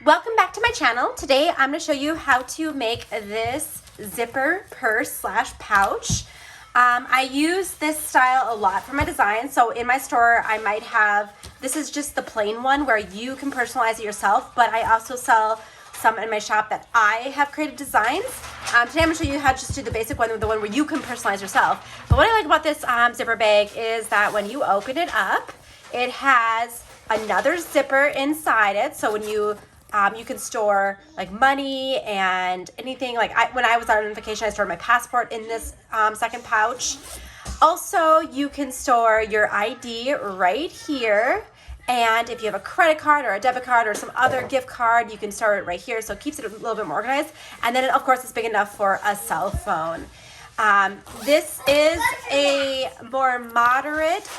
Welcome back to my channel. Today I'm going to show you how to make this zipper purse slash pouch. I use this style a lot for my designs. So in my store I might have, this is just the plain one where you can personalize it yourself, but I also sell some in my shop that I have created designs. Today I'm going to show you how to just do the basic one, the one where you can personalize yourself. But what I like about this zipper bag is that when you open it up, it has another zipper inside it. So when you can store like money and anything. Like when I was on vacation, I stored my passport in this second pouch. Also, you can store your ID right here. And if you have a credit card or a debit card or some other gift card, you can store it right here. So it keeps it a little bit more organized. And then, of course, it's big enough for a cell phone. This is a more moderate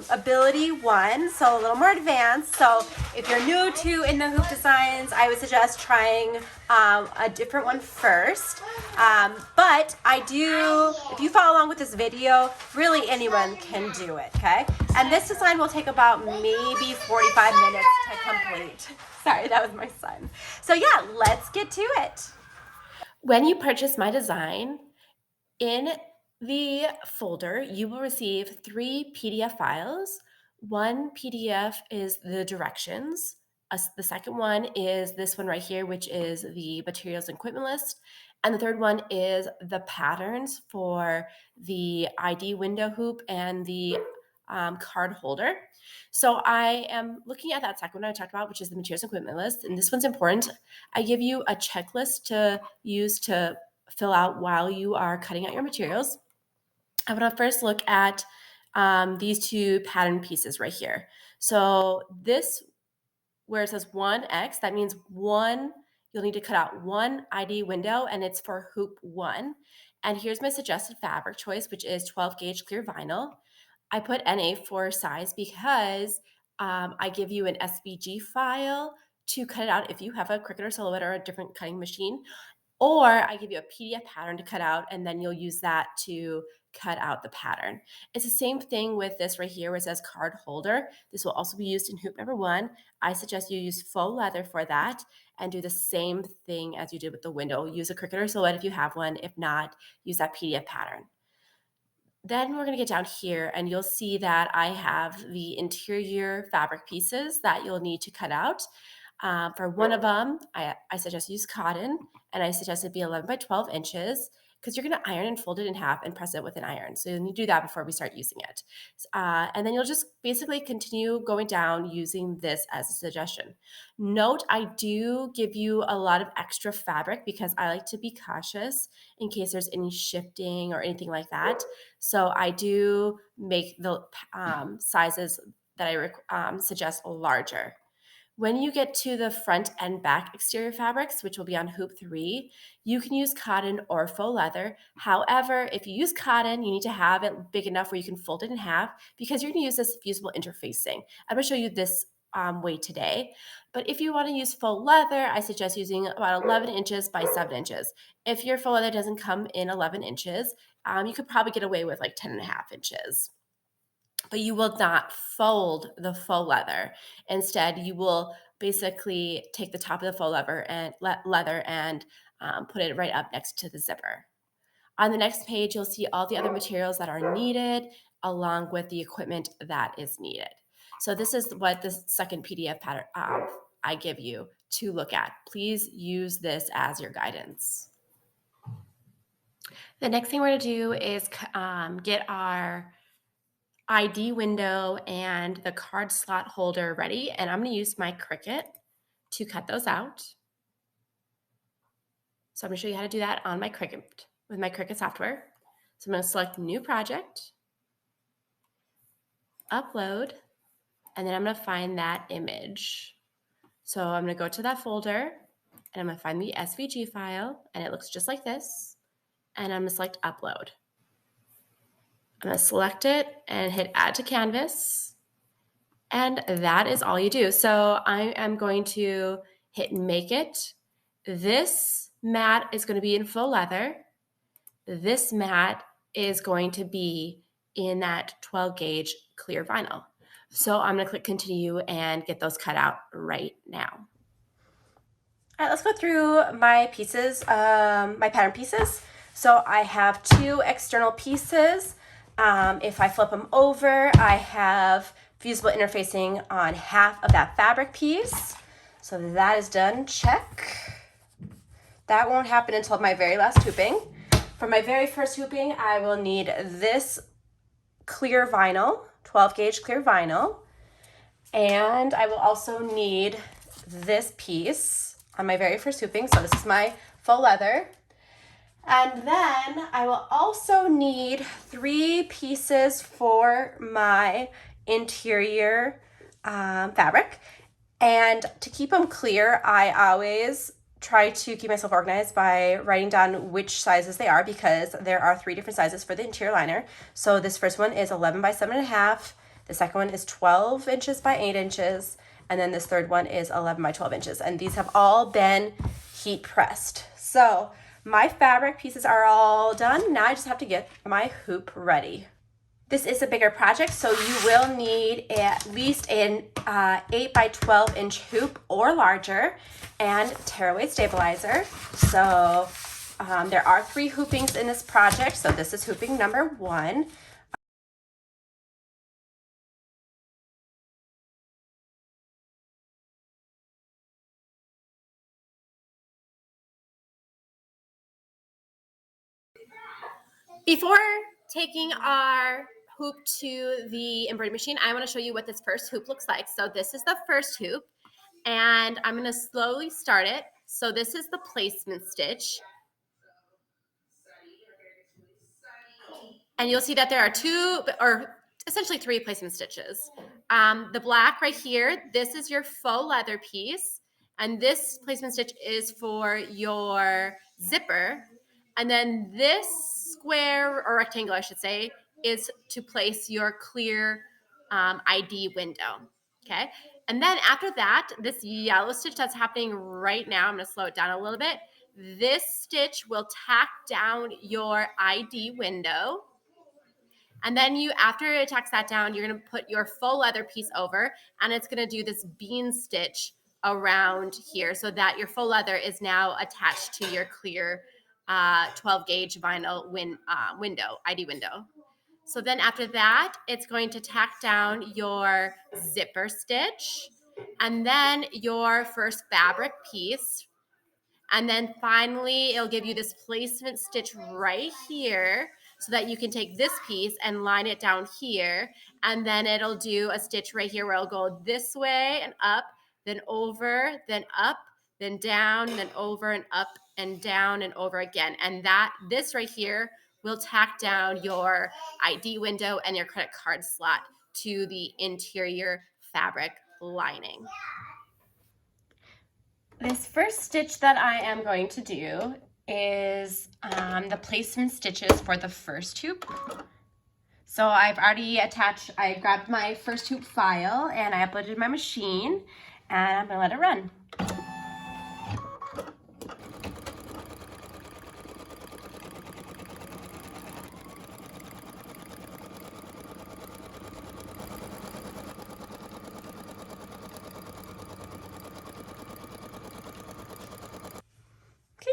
ability one, so a little more advanced. So if you're new to in the hoop designs, I would suggest trying a different one first. But if you follow along with this video, really anyone can do it, okay? And this design will take about maybe 45 minutes to complete. Sorry, that was my son. So yeah, let's get to it. When you purchase my design, in the folder, you will receive 3 PDF files. One PDF is the directions. The second one is this one right here, which is the materials and equipment list. And the third one is the patterns for the ID window hoop and the card holder. So I am looking at that second one I talked about, which is the materials and equipment list. And this one's important. I give you a checklist to use to fill out while you are cutting out your materials. I want to first look at these 2 pattern pieces right here. So this, where it says 1X, that means you'll need to cut out 1 ID window, and it's for hoop 1. And here's my suggested fabric choice, which is 12 gauge clear vinyl. I put NA for size because I give you an SVG file to cut it out if you have a Cricut or Silhouette or a different cutting machine. Or I give you a PDF pattern to cut out, and then you'll use that to cut out the pattern. It's the same thing with this right here where it says card holder. This will also be used in hoop number 1. I suggest you use faux leather for that and do the same thing as you did with the window. Use a Cricut or Silhouette if you have one. If not, use that PDF pattern. Then we're going to get down here and you'll see that I have the interior fabric pieces that you'll need to cut out. For one of them, I suggest use cotton, and I suggest it be 11 by 12 inches because you're going to iron and fold it in half and press it with an iron. So you need to do that before we start using it. And then you'll just basically continue going down using this as a suggestion. Note, I do give you a lot of extra fabric because I like to be cautious in case there's any shifting or anything like that. So I do make the sizes that I suggest larger. When you get to the front and back exterior fabrics, which will be on hoop 3, you can use cotton or faux leather. However, if you use cotton, you need to have it big enough where you can fold it in half because you're going to use this fusible interfacing. I'm going to show you this way today. But if you want to use faux leather, I suggest using about 11 inches by 7 inches. If your faux leather doesn't come in 11 inches, you could probably get away with like 10.5 inches. But you will not fold the faux leather. Instead, you will basically take the top of the faux leather and put it right up next to the zipper. On the next page, you'll see all the other materials that are needed along with the equipment that is needed. So this is what the second PDF pattern I give you to look at. Please use this as your guidance. The next thing we're going to do is get our ID window and the card slot holder ready, and I'm going to use my Cricut to cut those out. So I'm going to show you how to do that on my Cricut with my Cricut software. So I'm going to select New Project, Upload, and then I'm going to find that image. So I'm going to go to that folder, and I'm going to find the SVG file, and it looks just like this, and I'm going to select Upload. I'm going to select it and hit Add to Canvas. And that is all you do. So I am going to hit Make It. This mat is going to be in faux leather. This mat is going to be in that 12 gauge clear vinyl. So I'm going to click Continue and get those cut out right now. All right, let's go through my pieces, my pattern pieces. So I have two external pieces. If I flip them over, I have fusible interfacing on half of that fabric piece. So that is done, check. That won't happen until my very last hooping. For my very first hooping, I will need this clear vinyl, 12 gauge clear vinyl. And I will also need this piece on my very first hooping. So this is my faux leather. And then I will also need 3 pieces for my interior fabric. And to keep them clear, I always try to keep myself organized by writing down which sizes they are, because there are 3 different sizes for the interior liner. So this first one is 11 by 7.5. The second one is 12 inches by 8 inches. And then this third one is 11 by 12 inches. And these have all been heat pressed. So my fabric pieces are all done. Now I just have to get my hoop ready. This is a bigger project, so you will need at least an 8 by 12 inch hoop or larger and tearaway stabilizer. So there are 3 hoopings in this project. So this is hooping number 1. Before taking our hoop to the embroidery machine, I want to show you what this first hoop looks like. So this is the first hoop, and I'm going to slowly start it. So this is the placement stitch. And you'll see that there are 2, or essentially 3 placement stitches. The black right here, this is your faux leather piece. And this placement stitch is for your zipper. And then this square, or rectangle, I should say, is to place your clear ID window. Okay. And then after that, this yellow stitch that's happening right now, I'm going to slow it down a little bit. This stitch will tack down your ID window. And then after it tacks that down, you're going to put your faux leather piece over, and it's going to do this bean stitch around here so that your faux leather is now attached to your clear 12 gauge vinyl window, ID window. So then after that, it's going to tack down your zipper stitch, and then your first fabric piece. And then finally, it'll give you this placement stitch right here so that you can take this piece and line it down here. And then it'll do a stitch right here where it'll go this way and up, then over, then up, then down, then over and up and down and over again. And this right here will tack down your ID window and your credit card slot to the interior fabric lining. This first stitch that I am going to do is the placement stitches for the first hoop. So I've already I grabbed my first hoop file and I uploaded my machine, and I'm gonna let it run.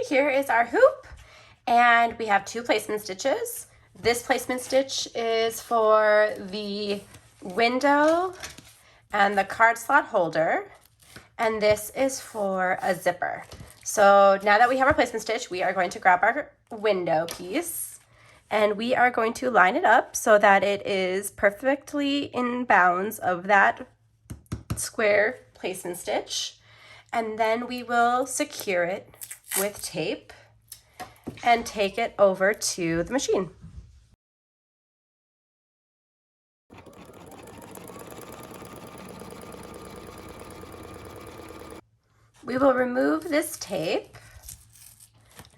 Here is our hoop, and we have 2 placement stitches. This placement stitch is for the window and the card slot holder, and this is for a zipper. So now that we have our placement stitch, we are going to grab our window piece and we are going to line it up so that it is perfectly in bounds of that square placement stitch, and then we will secure it with tape and take it over to the machine. We will remove this tape.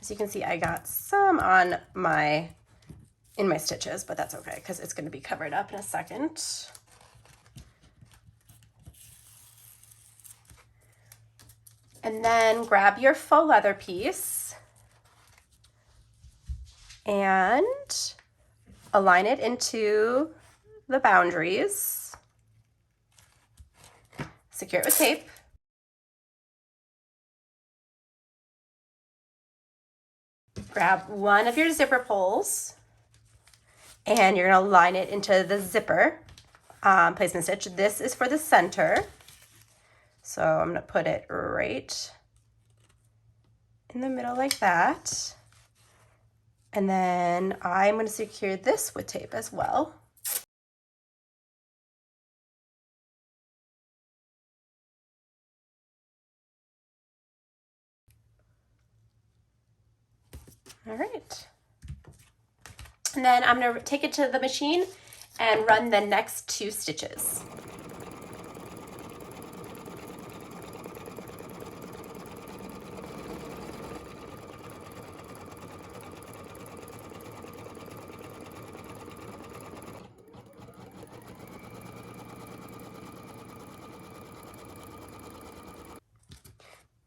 As you can see, I got some in my stitches, but that's okay because it's going to be covered up in a second. And then grab your faux leather piece and align it into the boundaries. Secure it with tape. grab one of your zipper pulls and you're gonna line it into the zipper placement stitch. This is for the center. So I'm gonna put it right in the middle like that. And then I'm gonna secure this with tape as well. All right. And then I'm gonna take it to the machine and run the next 2 stitches.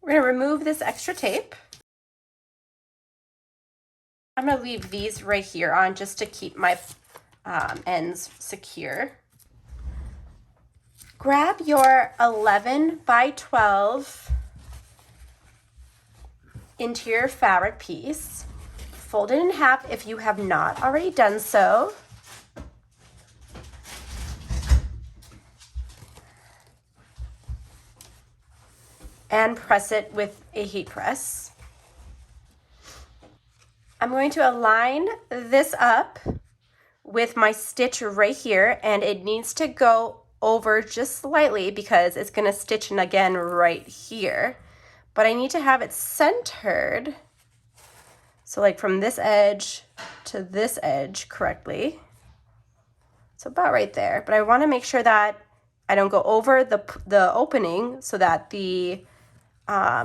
We're gonna remove this extra tape. I'm gonna leave these right here on just to keep my ends secure. Grab your 11 by 12 interior fabric piece, fold it in half if you have not already done so. And press it with a heat press. I'm going to align this up with my stitch right here, and it needs to go over just slightly because it's going to stitch in again right here. But I need to have it centered, so like from this edge to this edge correctly. So about right there. But I want to make sure that I don't go over the opening so that the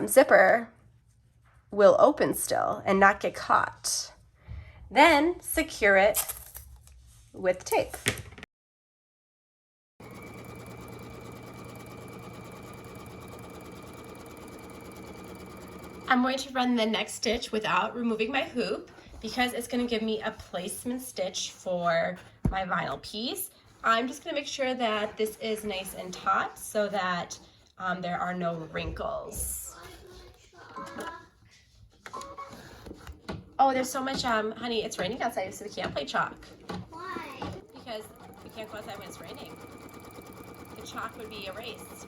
zipper will open still and not get caught. Then secure it with tape. I'm going to run the next stitch without removing my hoop because it's going to give me a placement stitch for my vinyl piece. I'm just going to make sure that this is nice and taut so that there are no wrinkles. Oh, there's so much, honey, it's raining outside, so we can't play chalk. Why? Because we can't go outside when it's raining. The chalk would be erased.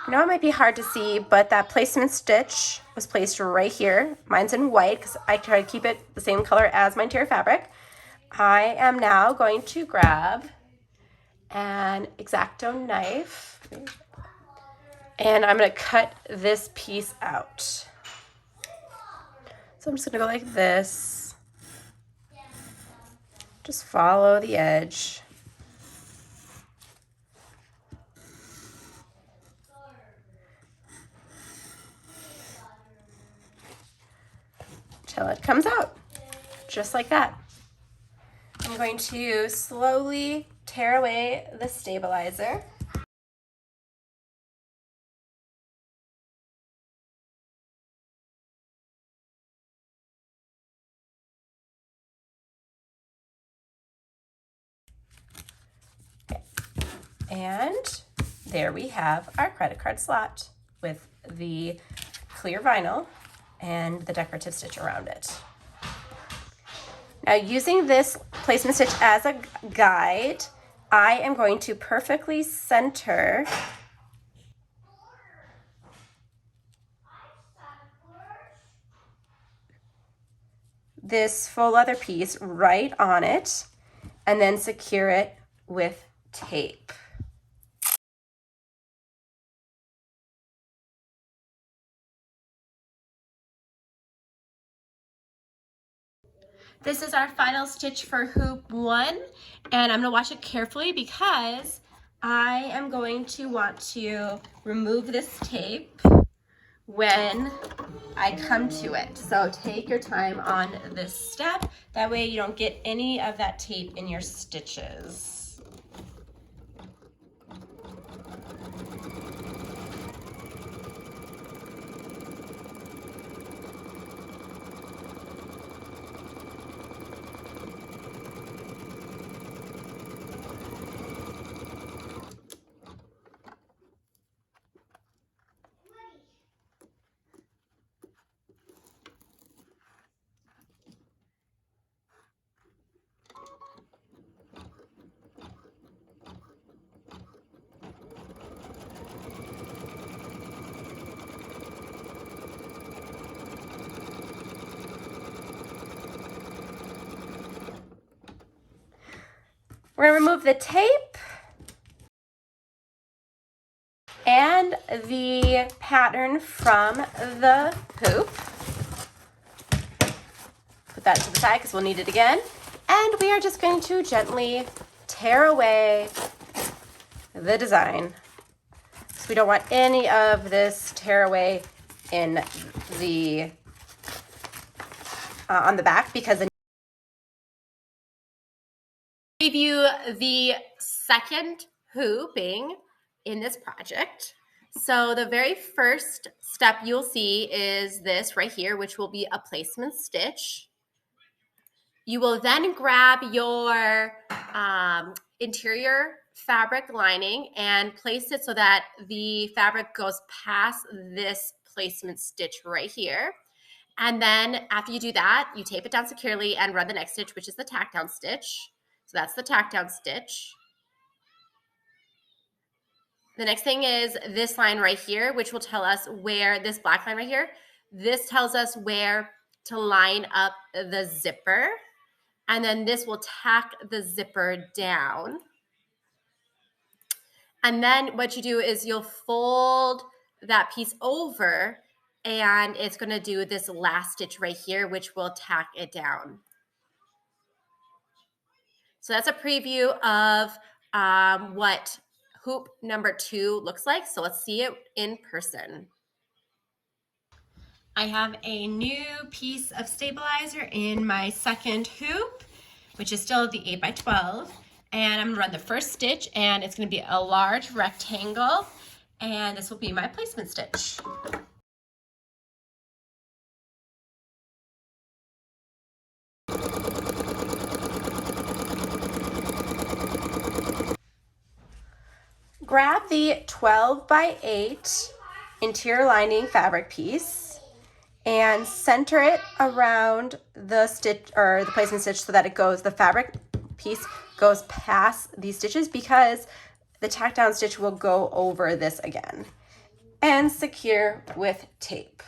I know it might be hard to see, but that placement stitch was placed right here. Mine's in white because I try to keep it the same color as my interior fabric. I am now going to grab an X-Acto knife and I'm going to cut this piece out. So I'm just going to go like this. Just follow the edge. Till it comes out, just like that. I'm going to slowly tear away the stabilizer. And there we have our credit card slot with the clear vinyl and the decorative stitch around it. Now, using this placement stitch as a guide, I am going to perfectly center this faux leather piece right on it and then secure it with tape. This is our final stitch for hoop 1, and I'm going to watch it carefully because I am going to want to remove this tape when I come to it. So take your time on this step. That way you don't get any of that tape in your stitches. We're gonna remove the tape and the pattern from the hoop. Put that to the side because we'll need it again. And we are just going to gently tear away the design. So we don't want any of this tear away in the on the back, because then give you the second hooping in this project. So the very first step you'll see is this right here, which will be a placement stitch. You will then grab your interior fabric lining and place it so that the fabric goes past this placement stitch right here. And then after you do that, you tape it down securely and run the next stitch, which is the tack down stitch. So that's the tack down stitch. The next thing is this line right here, which will tell us where, this black line right here, this tells us where to line up the zipper. And then this will tack the zipper down. And then what you do is you'll fold that piece over, and it's going to do this last stitch right here, which will tack it down. So that's a preview of what hoop number 2 looks like. So let's see it in person. I have a new piece of stabilizer in my second hoop, which is still the 8x12. And I'm gonna run the first stitch, and it's gonna be a large rectangle, and this will be my placement stitch. Grab the 12x8 interior lining fabric piece and center it around the stitch, or the placement stitch, so that it goes, the fabric piece goes past these stitches, because the tack down stitch will go over this again. And secure with tape.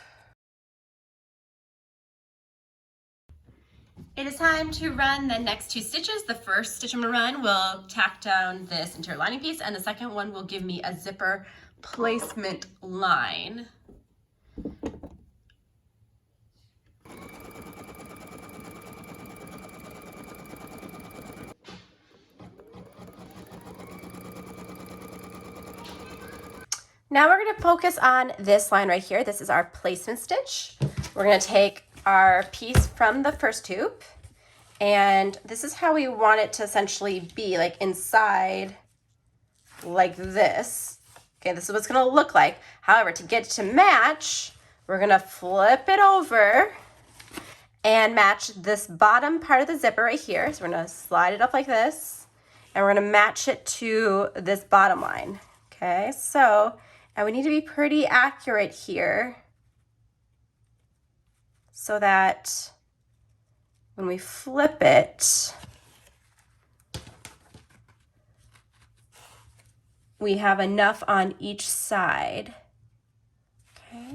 It is time to run the next 2 stitches. The first stitch I'm going to run will tack down this interior lining piece, and the second one will give me a zipper placement line. Now we're going to focus on this line right here. This is our placement stitch. We're going to take our piece from the first hoop, and this is how we want it to essentially be, like inside like this. Okay, this is what it's going to look like. However, to get it to match, we're going to flip it over and match this bottom part of the zipper right here. So we're going to slide it up like this, and we're going to match it to this bottom line. Okay, so, and we need to be pretty accurate here, so that when we flip it, we have enough on each side. Okay.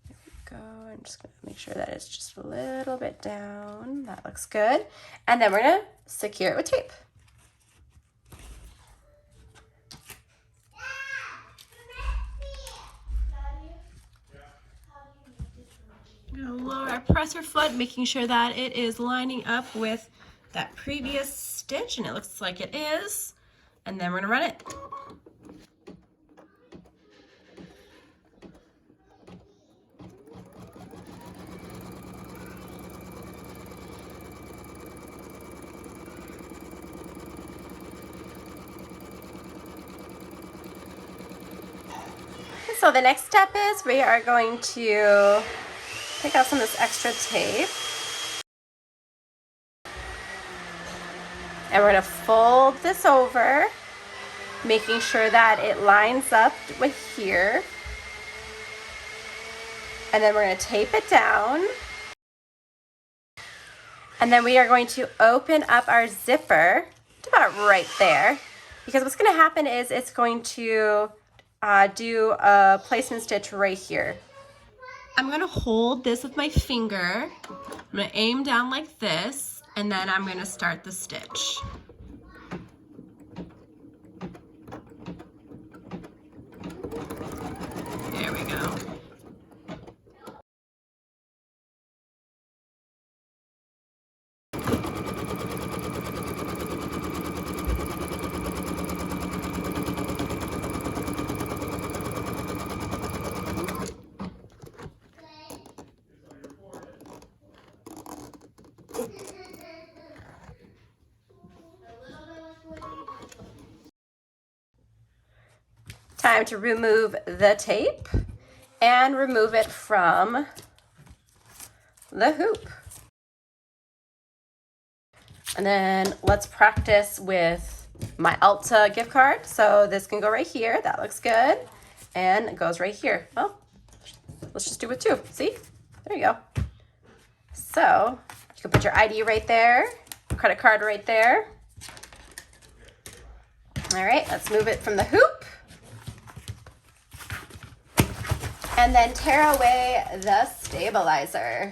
There we go. I'm just going to make sure that it's just a little bit down. That looks good. And then we're going to secure it with tape. I'm going to lower our presser foot, making sure that it is lining up with that previous stitch, and it looks like it is. And then we're going to run it. So the next step is we are going to take out some of this extra tape, and we're going to fold this over, making sure that it lines up with here, and then we're going to tape it down, and then we are going to open up our zipper to about right there, because what's going to happen is it's going to do a placement stitch right here. I'm going to hold this with my finger. I'm going to aim down like this, and then I'm going to start the stitch. There we go. Time to remove the tape and remove it from the hoop. And then let's practice with my Ulta gift card. So this can go right here. That looks good. And it goes right here. Well, let's just do it with two. See? There you go. So you can put your ID right there, credit card right there. All right, let's move it from the hoop. And then tear away the stabilizer.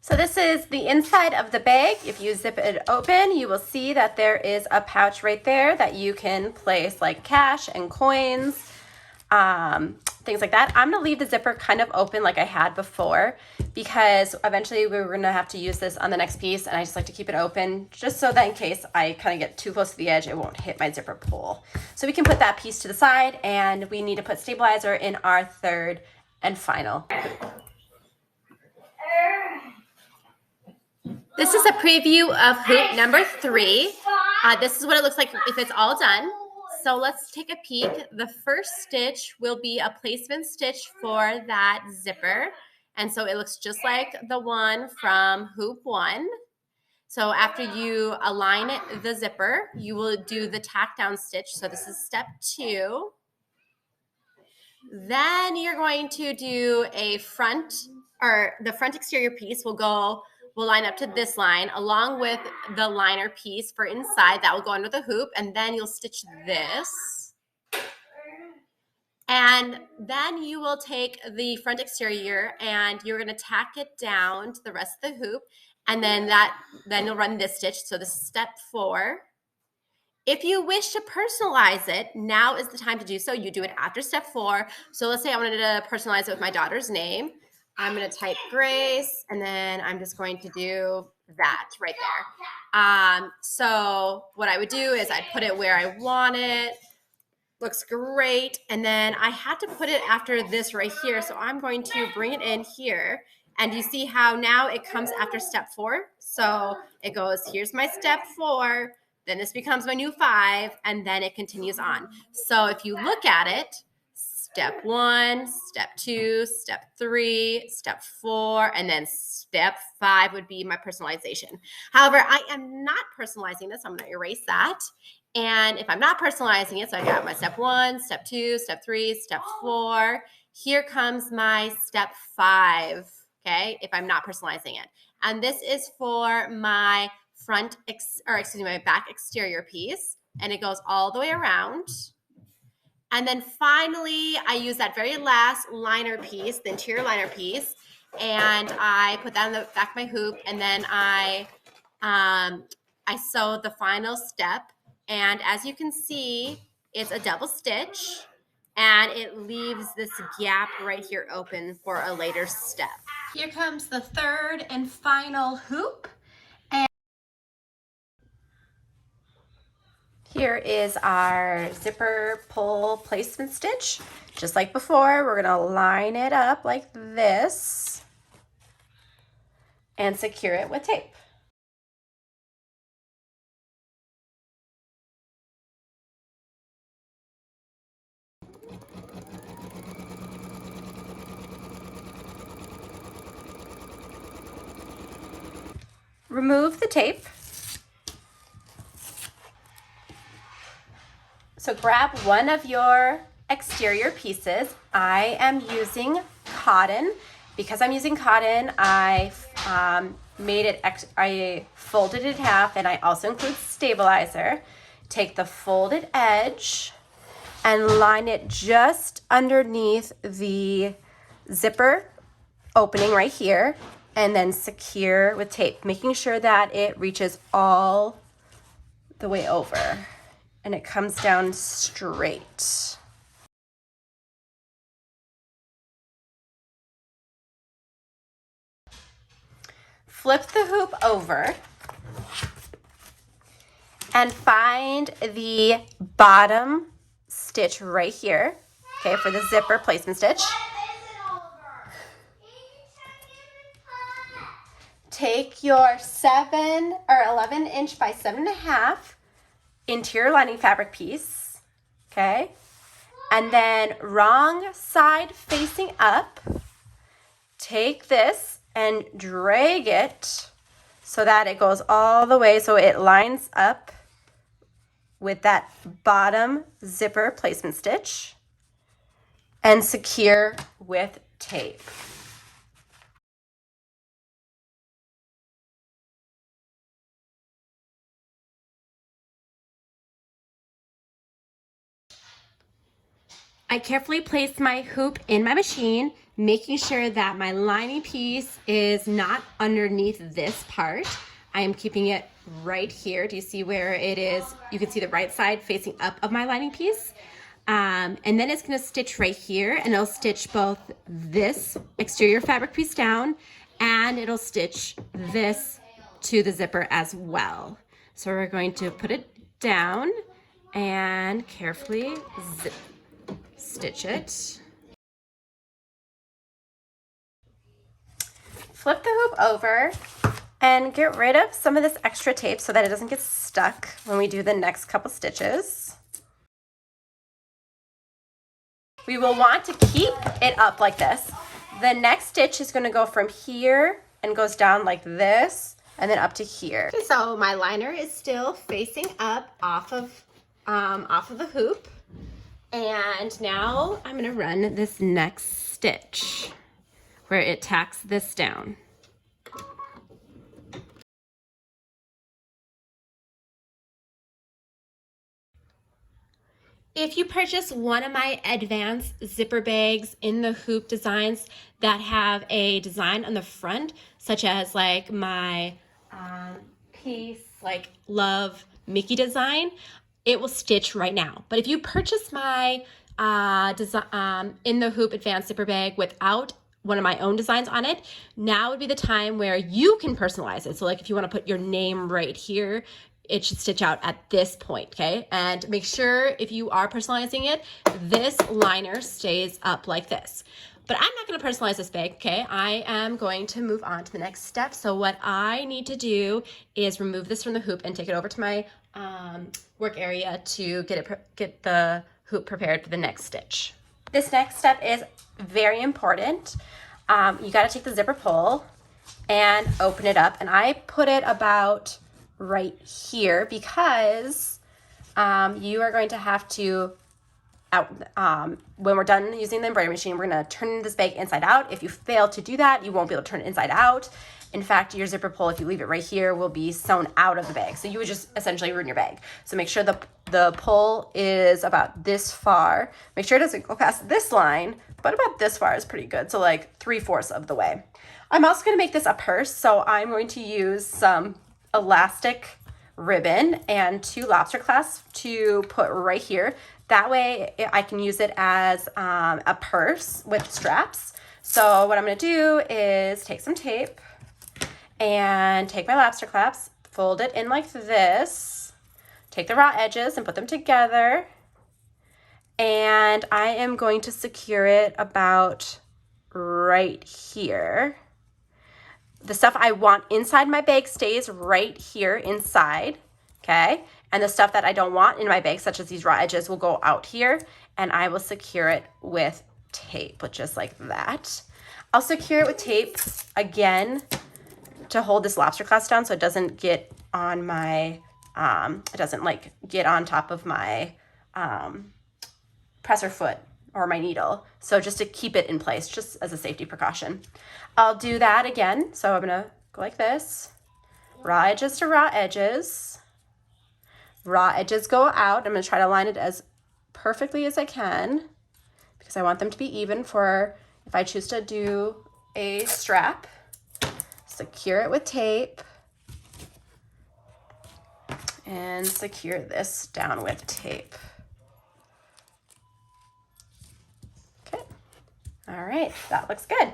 So this is the inside of the bag. If you zip it open, you will see that there is a pouch right there that you can place like cash and coins, things like that. I'm gonna leave the zipper kind of open like I had before because eventually we're gonna have to use this on the next piece, and I just like to keep it open just so that in case I kind of get too close to the edge, it won't hit my zipper pull. So we can put that piece to the side, and we need to put stabilizer in our third and final. This is a preview of hoop number 3. This is what it looks like if it's all done. So let's take a peek. The first stitch will be a placement stitch for that zipper. And so it looks just like the one from hoop 1. So after you align the zipper, you will do the tack down stitch. So this is step 2. Then you're going to do a front, or the front exterior piece will line up to this line along with the liner piece for inside that will go under the hoop, and then you'll stitch this. And then you will take the front exterior and you're going to tack it down to the rest of the hoop, and then you'll run this stitch. So this is step 4. If you wish to personalize it, now is the time to do so. You do it after step 4. So let's say I wanted to personalize it with my daughter's name. I'm going to type Grace, and then I'm just going to do that right there. So what I would do is I'd put it where I want it. Looks great. And then I had to put it after this right here. So I'm going to bring it in here. And you see how now it comes after step 4. So it goes, here's my step 4. Then this becomes my new 5. And then it continues on. So if you look at it, step 1, step 2, step 3, step 4, and then step 5 would be my personalization. However, I am not personalizing this. I'm going to erase that. And if I'm not personalizing it, so I got my step 1, step 2, step 3, step 4. Here comes my step 5, okay, if I'm not personalizing it. And this is for my my back exterior piece. And it goes all the way around. And then finally, I use that very last liner piece, the interior liner piece, and I put that on the back of my hoop, and then I sew the final step. And as you can see, it's a double stitch, and it leaves this gap right here open for a later step. Here comes the third and final hoop. Here is our zipper pull placement stitch. Just like before, we're gonna line it up like this and secure it with tape. Remove the tape. So grab one of your exterior pieces. I am using cotton. Because I'm using cotton, I folded it in half, and I also include stabilizer. Take the folded edge and line it just underneath the zipper opening right here and then secure with tape, making sure that it reaches all the way over and it comes down straight. Flip the hoop over and find the bottom stitch right here, okay, for the zipper placement stitch. Take your 7 or 11 inch by 7.5 interior lining fabric piece, okay, and then wrong side facing up, take this and drag it so that it goes all the way so it lines up with that bottom zipper placement stitch and secure with tape. I carefully place my hoop in my machine, making sure that my lining piece is not underneath this part. I am keeping it right here. Do you see where it is? You can see the right side facing up of my lining piece. And then it's going to stitch right here, and it'll stitch both this exterior fabric piece down, and it'll stitch this to the zipper as well. So we're going to put it down and carefully stitch it. Flip the hoop over and get rid of some of this extra tape so that it doesn't get stuck when we do the next couple stitches. We will want to keep it up like this. The next stitch is going to go from here and goes down like this and then up to here. Okay, so my liner is still facing up off of the hoop. And now I'm going to run this next stitch where it tacks this down. If you purchase one of my advanced zipper bags in the hoop designs that have a design on the front, such as like my piece, like Love Mickey design, it will stitch right now. But if you purchase my in the hoop advanced zipper bag without one of my own designs on it, now would be the time where you can personalize it. So like if you want to put your name right here, it should stitch out at this point, okay? And make sure if you are personalizing it, this liner stays up like this. But I'm not going to personalize this bag, okay? I am going to move on to the next step. So what I need to do is remove this from the hoop and take it over to my work area to get the hoop prepared for the next stitch. This next step is very important. You got to take the zipper pull and open it up, and I put it about right here because you are going to have to when we're done using the embroidery machine, we're going to turn this bag inside out. If you fail to do that, you won't be able to turn it inside out. In fact, your zipper pull, if you leave it right here, will be sewn out of the bag. So you would just essentially ruin your bag. So make sure the pull is about this far. Make sure it doesn't go past this line, but about this far is pretty good. So like 3/4 of the way. I'm also going to make this a purse. So I'm going to use some elastic ribbon and 2 lobster clasps to put right here. That way I can use it as a purse with straps. So what I'm going to do is take some tape and take my lobster clasps, fold it in like this, take the raw edges and put them together, and I am going to secure it about right here. The stuff I want inside my bag stays right here inside, okay? And the stuff that I don't want in my bag, such as these raw edges, will go out here, and I will secure it with tape, just like that. I'll secure it with tape again to hold this lobster clasp down so it doesn't get on my, it doesn't like get on top of my presser foot or my needle. So just to keep it in place, just as a safety precaution. I'll do that again. So I'm gonna go like this, raw edges to raw edges. Raw edges go out. I'm gonna try to line it as perfectly as I can because I want them to be even for if I choose to do a strap, secure it with tape, and secure this down with tape. Okay, all right, that looks good.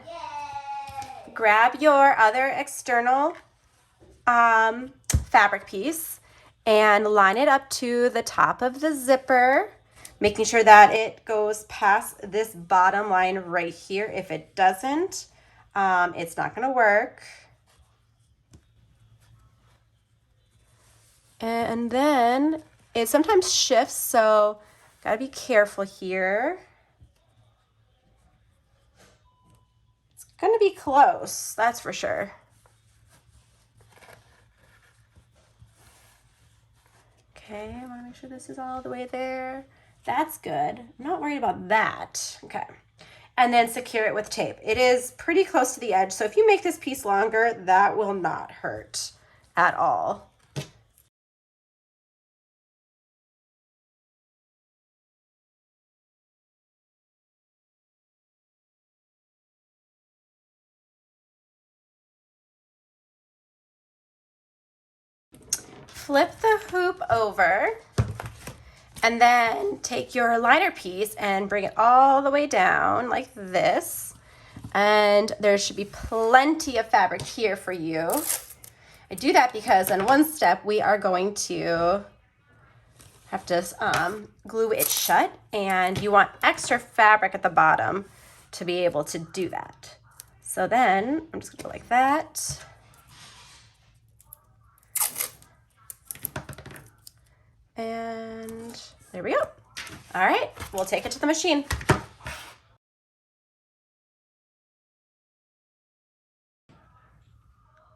Grab your other external fabric piece and line it up to the top of the zipper, making sure that it goes past this bottom line right here. If it doesn't, it's not going to work. And then it sometimes shifts, so gotta be careful here. It's gonna be close, that's for sure. Okay, I wanna make sure this is all the way there. That's good. I'm not worried about that. Okay. And then secure it with tape. It is pretty close to the edge, so if you make this piece longer, that will not hurt at all. Flip the hoop over and then take your liner piece and bring it all the way down like this. And there should be plenty of fabric here for you. I do that because in one step we are going to have to glue it shut, and you want extra fabric at the bottom to be able to do that. So then I'm just gonna go like that. And there we go. All right, we'll take it to the machine.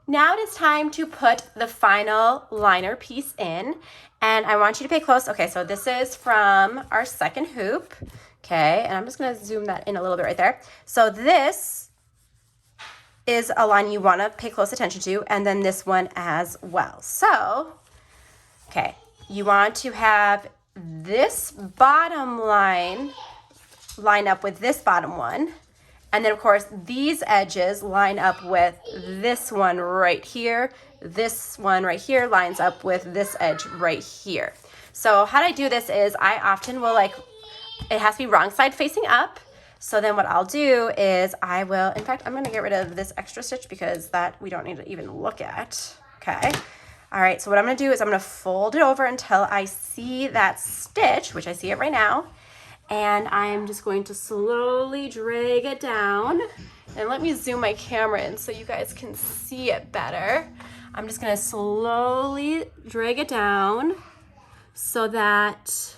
Now it is time to put the final liner piece in, and I want you to pay close. Okay, so this is from our second hoop. Okay, and I'm just gonna zoom that in a little bit right there. So this is a line you wanna pay close attention to, and then this one as well. So, okay, you want to have this bottom line line up with this bottom one. And then of course, these edges line up with this one right here. This one right here lines up with this edge right here. So how I do this is I often will it has to be wrong side facing up. So then what I'll do is I will, in fact, I'm gonna get rid of this extra stitch because that we don't need to even look at, okay? All right, so what I'm gonna do is I'm gonna fold it over until I see that stitch, which I see it right now. And I'm just going to slowly drag it down. And let me zoom my camera in so you guys can see it better. I'm just gonna slowly drag it down so that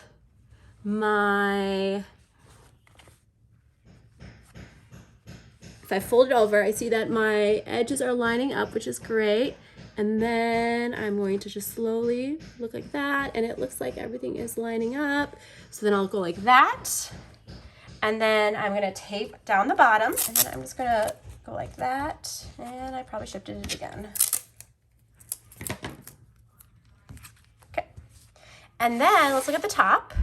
if I fold it over, I see that my edges are lining up, which is great. And then I'm going to just slowly look like that, and it looks like everything is lining up. So then I'll go like that, and then I'm gonna tape down the bottom, and then I'm just gonna go like that, and I probably shifted it again. Okay, and then let's look at the top.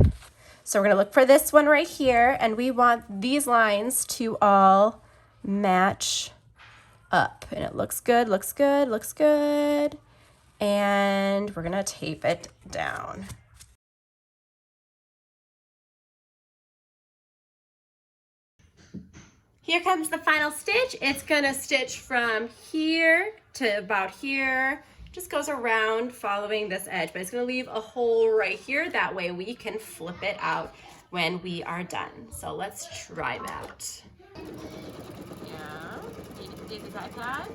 So we're gonna look for this one right here, and we want these lines to all match up, and it looks good, looks good, looks good. And we're gonna tape it down. Here comes the final stitch. It's gonna stitch from here to about here. Just goes around following this edge, but it's gonna leave a hole right here. That way we can flip it out when we are done. So let's try that. Yeah, did this iPad?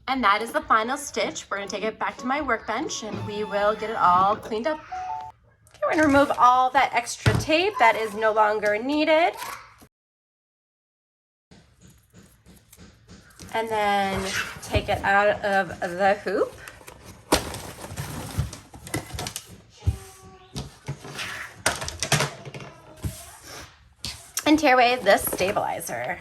And that is the final stitch. We're gonna take it back to my workbench and we will get it all cleaned up. Okay, we're gonna remove all that extra tape that is no longer needed. And then take it out of the hoop. And tear away the stabilizer.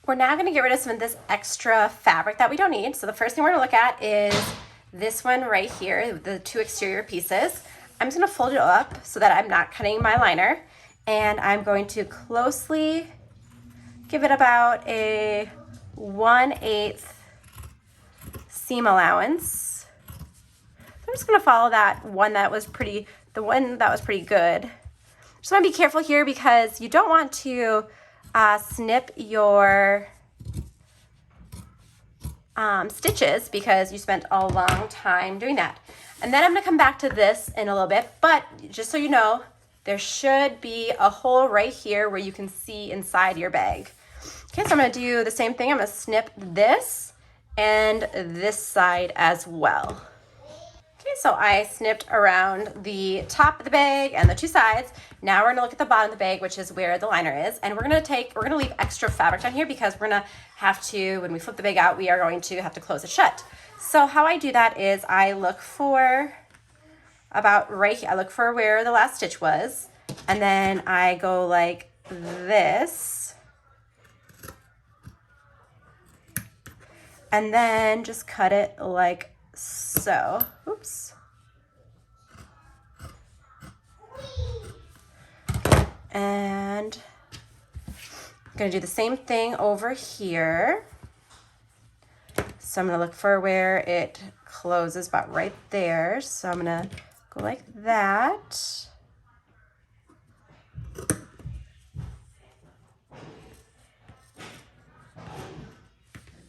We're now going to get rid of some of this extra fabric that we don't need. So the first thing we're going to look at is this one right here, the two exterior pieces. I'm just going to fold it up so that I'm not cutting my liner, and I'm going to closely give it about a 1/8 seam allowance. So I'm just going to follow that one that was pretty, the one that was pretty good. Just want to be careful here because you don't want to snip your stitches because you spent a long time doing that. And then I'm going to come back to this in a little bit, but just so you know, there should be a hole right here where you can see inside your bag. Okay, so I'm going to do the same thing. I'm going to snip this and this side as well. Okay, so I snipped around the top of the bag and the two sides. Now we're gonna look at the bottom of the bag, which is where the liner is. And we're gonna leave extra fabric down here because we're gonna have to, when we flip the bag out, we are going to have to close it shut. So how I do that is I look for about right here, I look for where the last stitch was, and then I go like this, and then just cut it like so. Oops. And I'm going to do the same thing over here. So I'm going to look for where it closes about right there. So I'm going to go like that.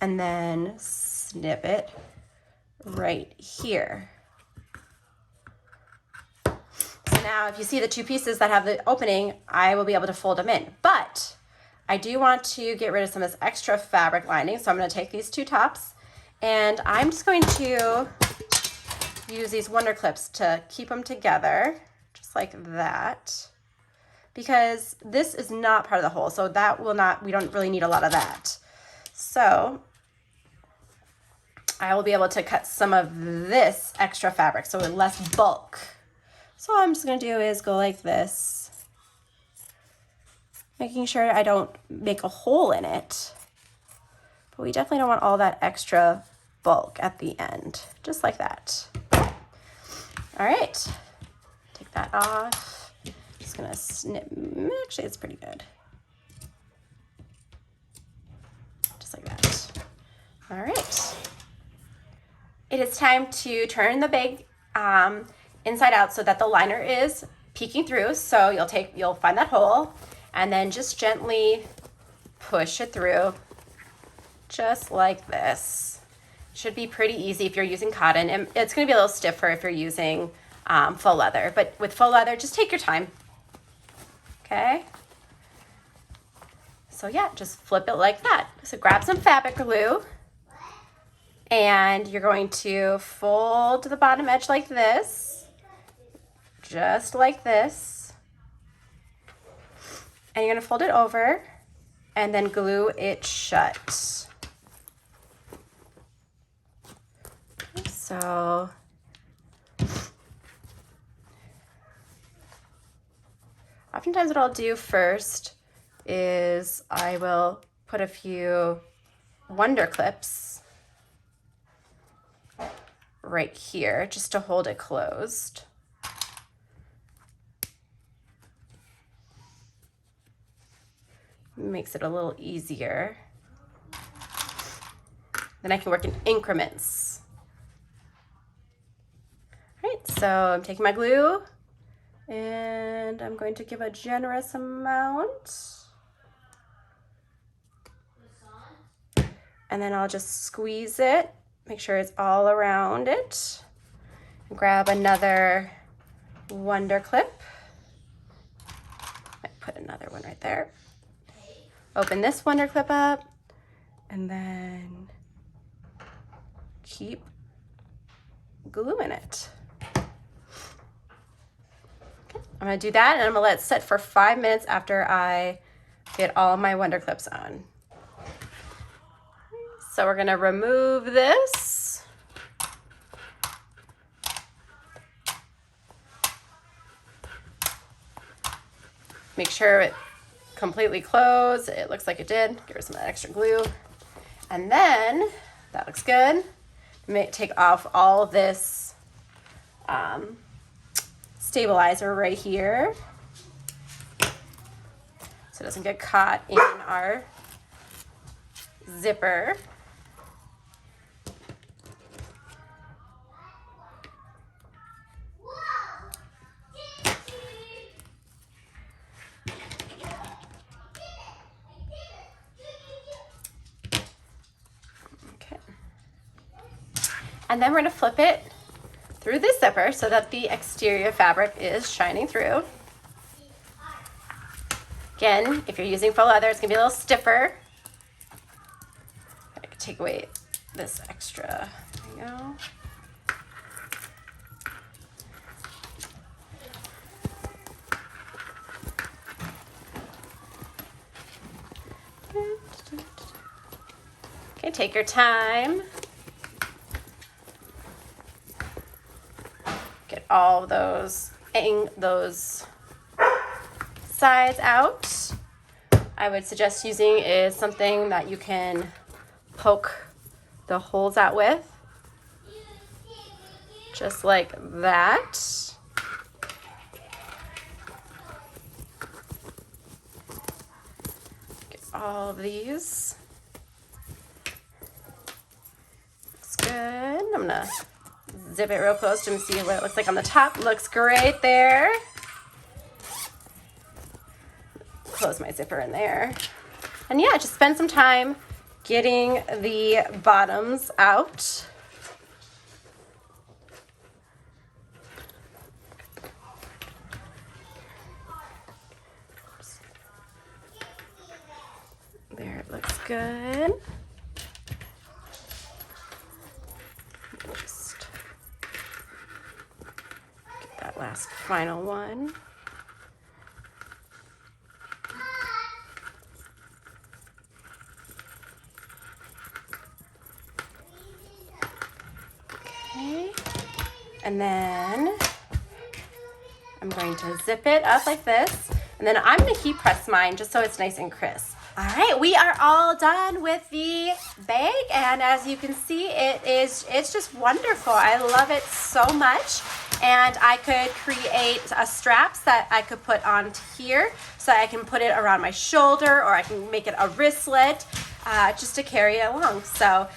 And then snip it right here. So now if you see the two pieces that have the opening, I will be able to fold them in. But I do want to get rid of some of this extra fabric lining. So I'm going to take these two tops and I'm just going to use these Wonder Clips to keep them together, just like that. Because this is not part of the hole, so that will not, we don't really need a lot of that. So I will be able to cut some of this extra fabric, so less bulk. So all I'm just gonna do is go like this, making sure I don't make a hole in it. But we definitely don't want all that extra bulk at the end, just like that. All right, take that off. Just gonna snip, actually it's pretty good. Just like that. All right. It is time to turn the bag inside out so that the liner is peeking through. So you'll find that hole and then just gently push it through, just like this. Should be pretty easy if you're using cotton, and it's going to be a little stiffer if you're using faux leather. But with faux leather, just take your time. Okay. So yeah, just flip it like that. So grab some fabric glue. And you're going to fold the bottom edge like this, just like this. And you're going to fold it over and then glue it shut. So oftentimes what I'll do first is I will put a few Wonder Clips right here just to hold it closed. Makes it a little easier. Then I can work in increments. All right, so I'm taking my glue and I'm going to give a generous amount. And then I'll just squeeze it. Make sure it's all around it. Grab another Wonder Clip. I put another one right there. Open this Wonder Clip up and then keep gluing it. Okay, I'm gonna do that and I'm gonna let it sit for 5 minutes after I get all my Wonder Clips on. So we're gonna remove this. Make sure completely close. It looks like it did. Give her some of that extra glue. And then, that looks good. Take off all of this stabilizer right here so it doesn't get caught in our zipper. And then we're going to flip it through this zipper so that the exterior fabric is shining through. Again, if you're using faux leather, it's going to be a little stiffer. I can take away this extra. There you go. Okay, take your time. Get all those sides out. I would suggest using is something that you can poke the holes out with, just like that. Get all of these. Looks good. I'm gonna zip it real close to see what it looks like on the top. Looks great there. Close my zipper in there. And yeah, just spend some time getting the bottoms out. There, it looks good. Just get that last final one. Okay, and then I'm going to zip it up like this, and then I'm going to heat press mine just so it's nice and crisp. All right, we are all done with the bag, and as you can see, it's just wonderful. I love it so much, and I could create straps that I could put on here so I can put it around my shoulder, or I can make it a wristlet just to carry it along. So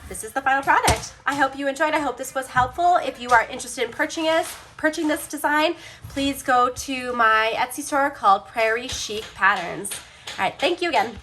this is the final product. I hope you enjoyed. I hope this was helpful. If you are interested in purchasing this design, please go to my Etsy store called Prairie Chic Patterns. All right, thank you again.